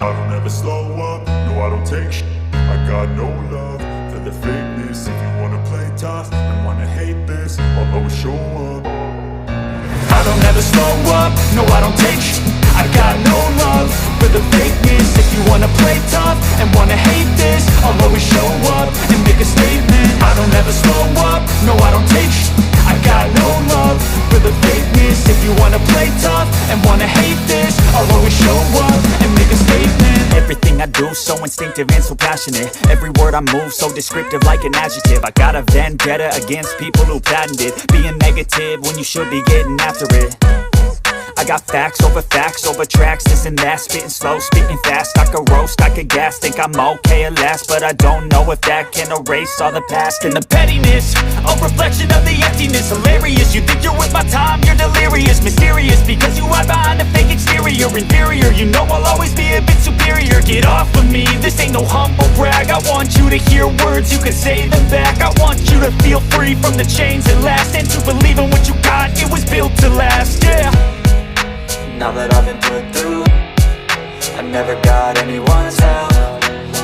I don't ever slow up, no I don't take shit. I got no love for the fakeness. If you wanna play tough and wanna hate this, I'll always show up. I don't ever slow up, no I don't take shit. I got no love for the fakeness. If you wanna play tough and wanna hate this, I'll always show up and make a statement. I don't ever slow up, no I don't take shit. I got no love for the fakeness. If you wanna play tough and wanna hate this, I'll always show up and make a statement. Everything I do so instinctive and so passionate. Every word I move so descriptive like an adjective. I got a vendetta against people who patented being negative when you should be getting after it. I got facts over tracks, this and that. Spitting slow, spitting fast, I could roast, I could gas. Think I'm okay at last, but I don't know if that can erase all the past. And the pettiness, a reflection of the emptiness. Hilarious, you think you're with my time, you're delirious. Mysterious, because you hide behind a fake exterior. Inferior, you know I'll always be a bit superior. Get off of me, this ain't no humble brag. I want you to hear words, you can say them back. I want you to feel free from the chains that last, and to believe in what you got, it was built to last, yeah. Now that I've been put through, I never got anyone's help.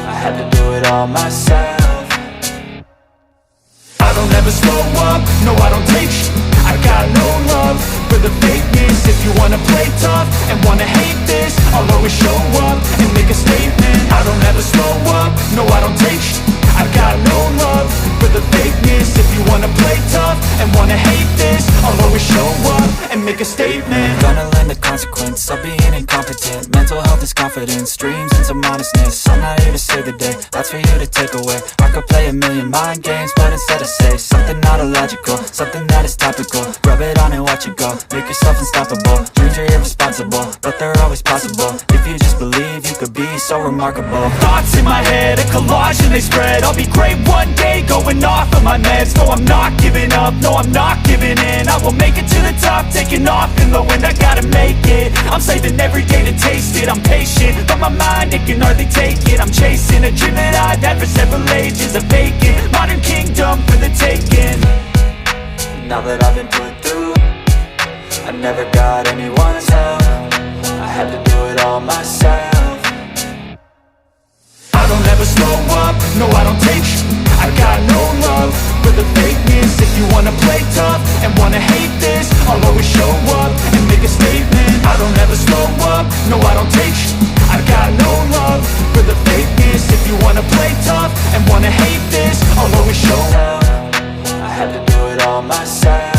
I had to do it all myself. I don't ever slow up, no I don't take shit. I got no love for the fakeness. If you wanna play tough and wanna hate this, I'll always show up and make a statement. I don't ever slow up, no I don't take shit. I got no love for the fakeness. If you wanna play tough and wanna hate this, I'll always show up and make a statement. Gonna learn the consequence of being incompetent. Mental health is confidence, dreams and some honestness. I'm not here to save the day, that's for you to take away. I could play a million mind games, but instead I say something not illogical, something that is topical. Rub it on and watch it go, make yourself unstoppable. Dreams are irresponsible, but they're always possible. If you just believe, you could be so remarkable. Thoughts in my head, a collage and they spread. I'll be great one day, going off of my meds. No, I'm not giving up, no, I'm not giving in. I will make it to the top, taking off in the wind. I gotta make it, I'm saving every day to taste it. I'm patient, but my mind, it can hardly take it. I'm chasing a dream that I've had for several ages. A vacant, modern kingdom for the taking. Now that I've been put through, I never got anyone's help. I had to do it all myself. I don't ever slow up, no I don't take shit. I got no love for the fakeness. If you wanna play tough and wanna hate this, I'll always show up and make a statement. I don't ever slow up, no I don't take shit. I got no love for the fakeness. If you wanna play tough and wanna hate this, I'll always show up. I had to do it all myself.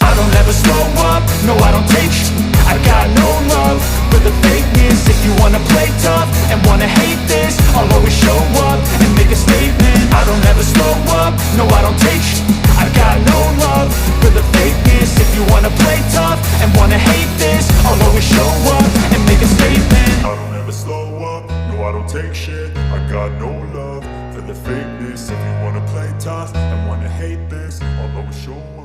I don't ever slow up, no I don't take shit. I got no love for the fakeness. If you wanna play tough and wanna hate this, I'll always show up and make a statement. I don't ever slow up, no I don't take shit. I got no love for the fakeness. If you wanna play tough and wanna hate this, I'll always show up and make a statement. I don't ever slow up, no I don't take shit. I got no love for the fakeness. If you wanna play tough and wanna hate this, I'll always show up.